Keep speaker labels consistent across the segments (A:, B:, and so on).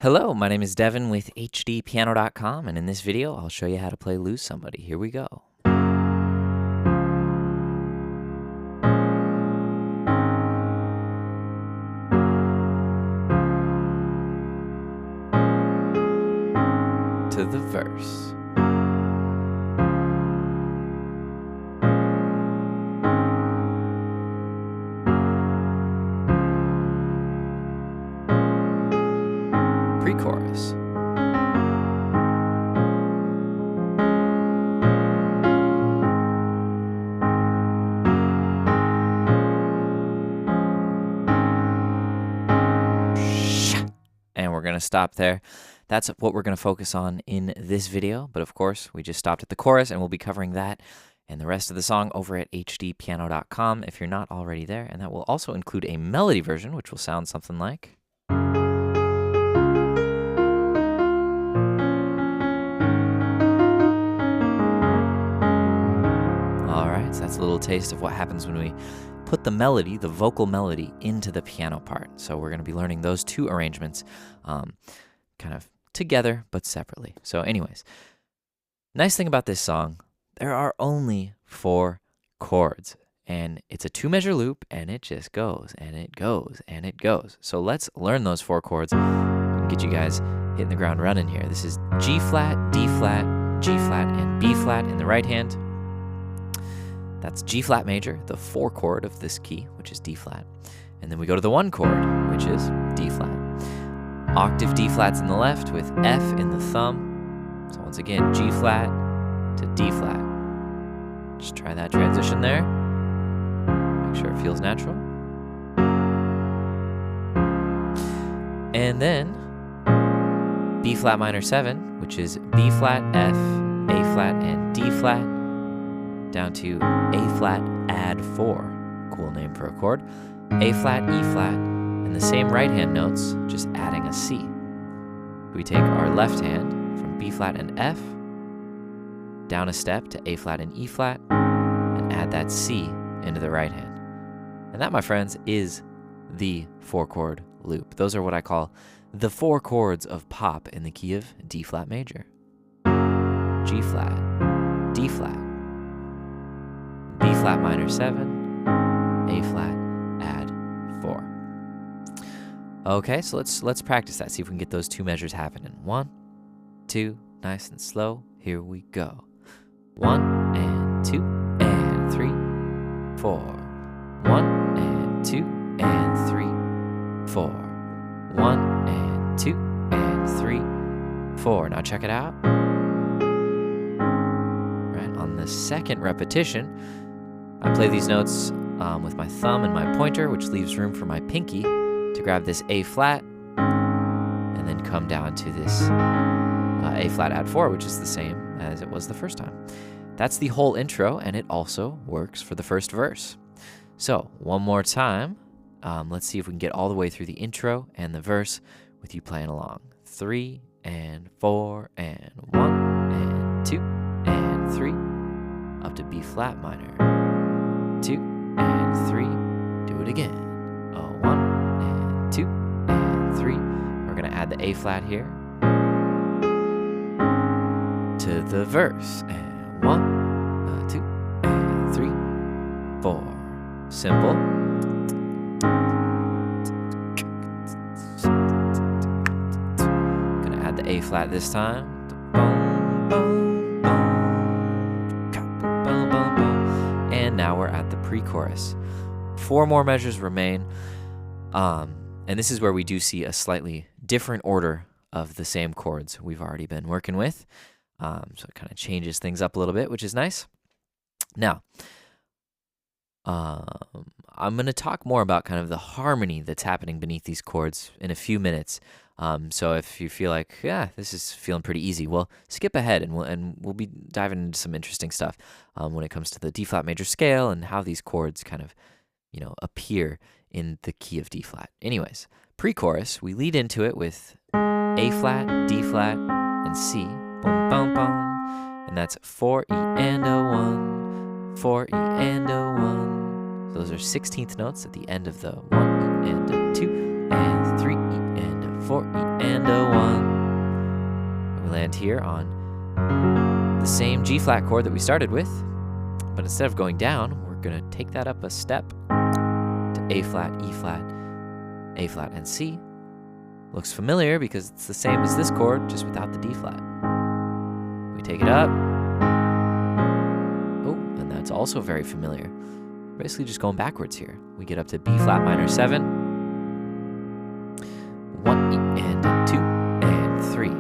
A: Hello, my name is Devon with HDpiano.com, and in this video, I'll show you how to play Lose Somebody. Here we go. To the verse. Prechorus. And we're going to stop there. That's what we're going to focus on in this video, but of course, we just stopped at the chorus, and we'll be covering that and the rest of the song over at hdpiano.com if you're not already there, and that will also include a melody version, which will sound something like... So that's a little taste of what happens when we put the melody, the vocal melody, into the piano part. So we're going to be learning those two arrangements kind of together but separately. So anyways, nice thing about this song, there are only 4 chords. And it's a 2-measure loop, and it just goes, and it goes, and it goes. So let's learn those 4 chords and get you guys hitting the ground running here. This is G flat, D flat, G flat, and B flat in the right hand. That's G flat major, the 4 chord of this key, which is D flat. And then we go to the 1 chord, which is D flat. Octave D flats in the left with F in the thumb. So once again, G flat to D flat. Just try that transition there. Make sure it feels natural. And then B flat minor 7, which is B flat, F, A flat, and D flat, down to A flat add 4, cool name for a chord, A flat, E flat, and the same right hand notes, just adding a C. We take our left hand from B flat and F, down a step to A flat and E flat, and add that C into the right hand. And that, my friends, is the 4 chord loop. Those are what I call the 4 chords of pop in the key of D flat major. G flat, D flat, B flat minor 7, A flat, add 4. Okay, so let's practice that. See if we can get those 2 measures happening. 1, 2, nice and slow. Here we go. 1 and 2 and 3, 4. 1 and 2 and 3, 4. 1 and 2 and 3, 4. Now check it out. Right on the second repetition, I play these notes with my thumb and my pointer, which leaves room for my pinky to grab this A flat and then come down to this A flat add 4, which is the same as it was the first time. That's the whole intro, and it also works for the first verse. So one more time, let's see if we can get all the way through the intro and the verse with you playing along. 3 and 4 and 1 and 2 and 3, up to B flat minor. 2 and 3, do it again. 1 and 2 and 3. We're going to add the A flat here to the verse. And 1, 2 and 3, 4. Simple. Going to add the A flat this time. And now we're at the pre-chorus. 4 more measures remain, and this is where we do see a slightly different order of the same chords we've already been working with. So it kind of changes things up a little bit, which is nice. Now, I'm going to talk more about kind of the harmony that's happening beneath these chords in a few minutes. So if you feel like, yeah, this is feeling pretty easy, well, skip ahead, and we'll be diving into some interesting stuff when it comes to the D flat major scale and how these chords kind of, appear in the key of D flat. Anyways, pre-chorus, we lead into it with A flat, D flat, and C. Boom, boom, boom. And that's 4 E and a 1, 4 E and a 1. So those are 16th notes at the end of the 1 E and a 2 and 3 E and a 4, E, and a 1. And we land here on the same G flat chord that we started with, but instead of going down, we're gonna take that up a step to A flat, E flat, A flat, and C. Looks familiar because it's the same as this chord, just without the D flat. We take it up. Oh, and that's also very familiar. Basically just going backwards here. We get up to B flat minor 7, 1, E, and 2, and 3.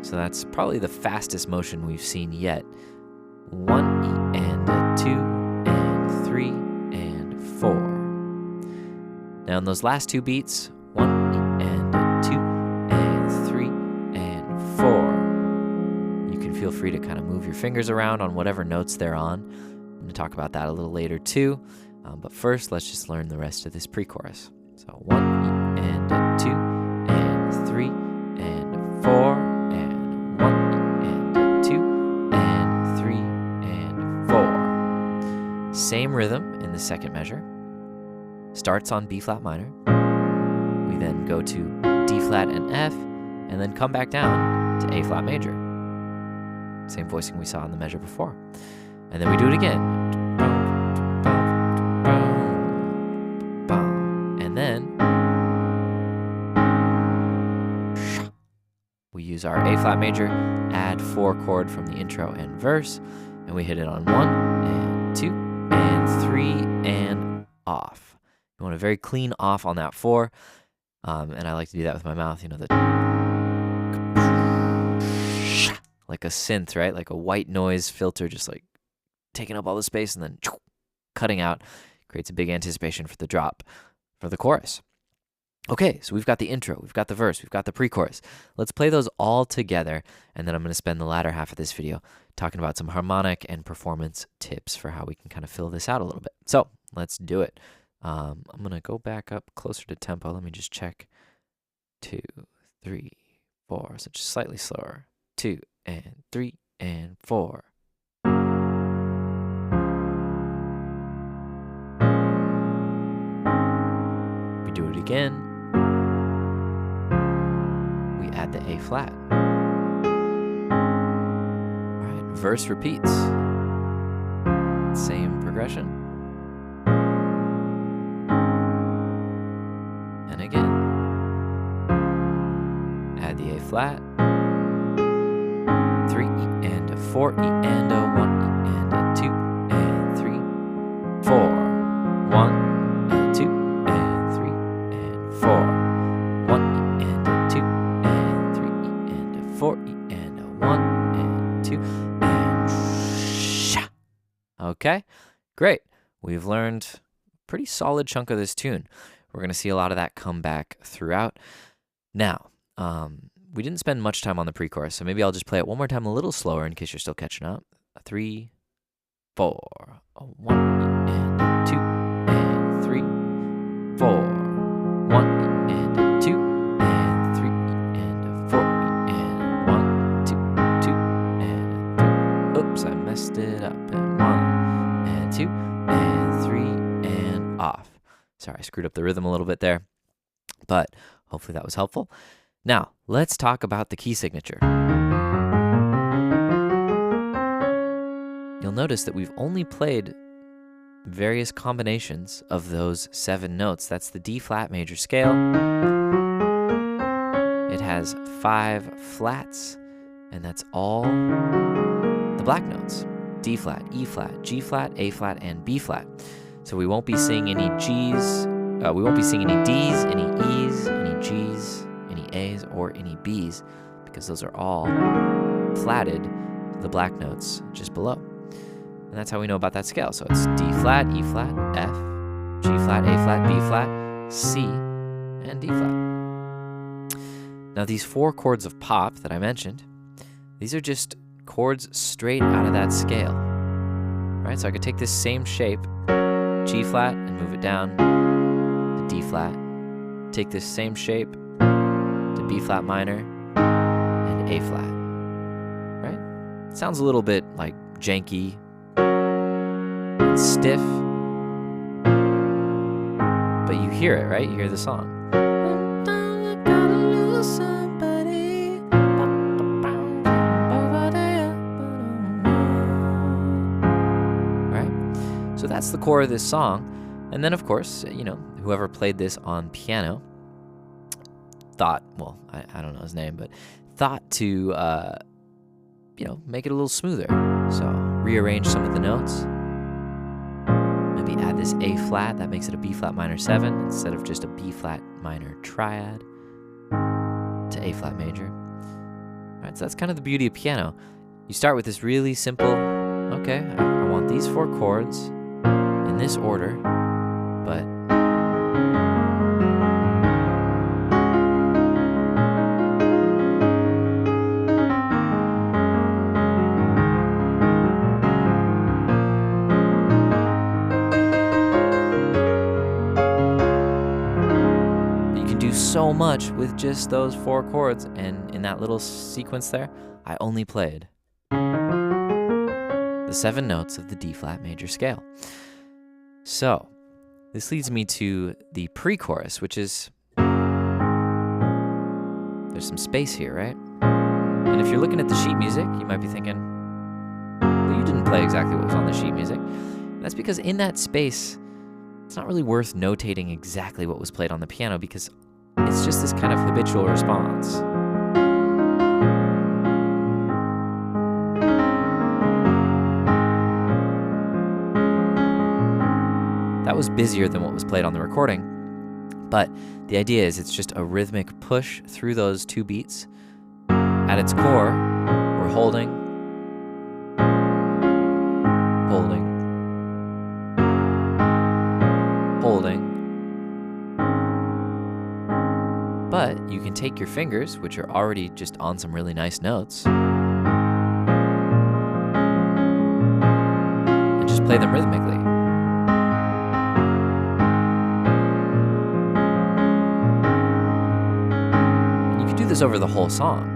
A: So that's probably the fastest motion we've seen yet. 1, E, and 2, and 3, and 4. Now in those last two beats, 1, E, and 2, and 3, and 4. You can feel free to kind of move your fingers around on whatever notes they're on. I'm going to talk about that a little later too. But first, let's just learn the rest of this pre-chorus. So 1, E, and 2, and 3, and 4, and 1, E, and 2, and 3, and 4. Same rhythm in the second measure. Starts on B flat minor. We then go to D flat and F, and then come back down to A flat major. Same voicing we saw in the measure before. And then we do it again. And then we use our A flat major, add 4 chord from the intro and verse, and we hit it on 1, and 2, and 3, and off. You want a very clean off on that 4, and I like to do that with my mouth, you know, like a synth, right? Like a white noise filter, just like taking up all the space and then cutting out. Creates a big anticipation for the drop for the chorus. Okay, so we've got the intro, we've got the verse, we've got the pre-chorus. Let's play those all together, and then I'm going to spend the latter half of this video talking about some harmonic and performance tips for how we can kind of fill this out a little bit. So let's do it. I'm going to go back up closer to tempo. Let me just check. 2, 3, 4. So just slightly slower. 2, and 3, and 4. We do it again. We add the A flat. All right, verse repeats. Same progression. And again. Add the A flat. 3, E, and a 4, E, and a 1, E, and a 2, and 3, 4. 1, and 2, and 3, and 4. 1, E, and a 2, and 3, E, and a 4, E, and a 1, and 2, and sha. Okay, great. We've learned a pretty solid chunk of this tune. We're going to see a lot of that come back throughout. Now, we didn't spend much time on the pre-chorus, so maybe I'll just play it one more time a little slower in case you're still catching up. 3, 4. 1, and 2, and 3, 4. 1, and 2, and 3, and 4, and 1, 2, 2, and 3. Oops, I messed it up. And 1, and 2, and 3, and off. Sorry, I screwed up the rhythm a little bit there, but hopefully that was helpful. Now, let's talk about the key signature. You'll notice that we've only played various combinations of those 7 notes. That's the D flat major scale. It has 5 flats, and that's all the black notes. D flat, E flat, G flat, A flat, and B flat. So we won't be seeing any Gs, we won't be seeing any Ds, any Es, any Gs, any A's, or any B's, because those are all flatted to the black notes just below. And that's how we know about that scale. So it's D flat, E flat, F, G flat, A flat, B flat, C, and D flat. Now these 4 chords of pop that I mentioned, these are just chords straight out of that scale. Right? So I could take this same shape, G flat, and move it down to D flat. Take this same shape to B flat minor and A flat. Right? It sounds a little bit like janky, stiff, but you hear it, right? You hear the song. that's the core of this song. And then, of course, you know, whoever played this on piano thought, well, I don't know his name, but thought to, you know, make it a little smoother. So rearrange some of the notes. Maybe add this A flat, that makes it a B flat minor 7 instead of just a B flat minor triad to A flat major. All right, so that's kind of the beauty of piano. You start with this really simple, okay, I want these 4 chords in this order, but so much with just those 4 chords, and in that little sequence there, I only played the 7 notes of the D flat major scale. So this leads me to the pre-chorus, which is, there's some space here, right? And if you're looking at the sheet music, you might be thinking, well, you didn't play exactly what was on the sheet music. And that's because in that space, it's not really worth notating exactly what was played on the piano, because it's just this kind of habitual response. That was busier than what was played on the recording, but the idea is it's just a rhythmic push through those 2 beats. At its core, we're holding, holding, holding. But you can take your fingers, which are already just on some really nice notes, and just play them rhythmically. And you can do this over the whole song.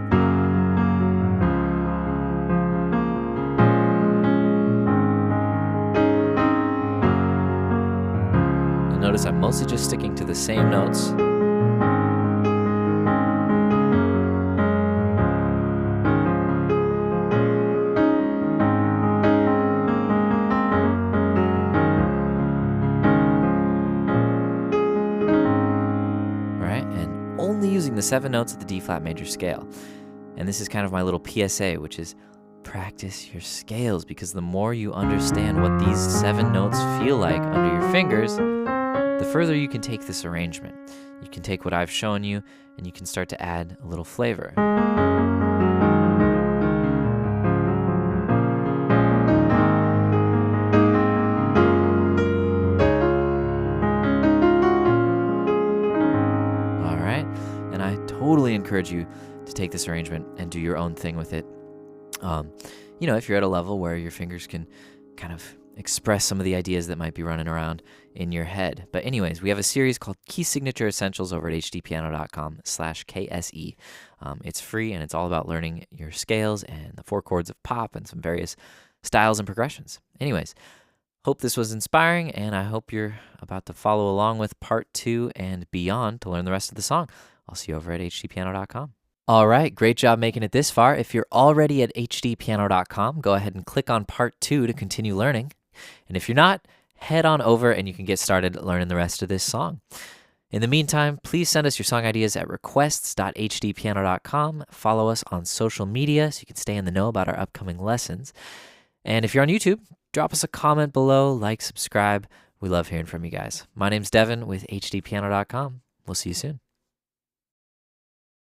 A: You'll notice I'm mostly just sticking to the same notes. Using the 7 notes of the D flat major scale. And this is kind of my little PSA, which is practice your scales, because the more you understand what these 7 notes feel like under your fingers, the further you can take this arrangement. You can take what I've shown you and you can start to add a little flavor. Totally encourage you to take this arrangement and do your own thing with it. You know, if you're at a level where your fingers can kind of express some of the ideas that might be running around in your head. But anyways, we have a series called Key Signature Essentials over at hdpiano.com/KSE. It's free and it's all about learning your scales and the 4 chords of pop and some various styles and progressions. Anyways, hope this was inspiring, and I hope you're about to follow along with part 2 and beyond to learn the rest of the song. I'll see you over at HDpiano.com. All right, great job making it this far. If you're already at HDpiano.com, go ahead and click on part 2 to continue learning. And if you're not, head on over and you can get started learning the rest of this song. In the meantime, please send us your song ideas at requests.hdpiano.com. Follow us on social media so you can stay in the know about our upcoming lessons. And if you're on YouTube, drop us a comment below, like, subscribe. We love hearing from you guys. My name's Devon with HDpiano.com. We'll see you soon.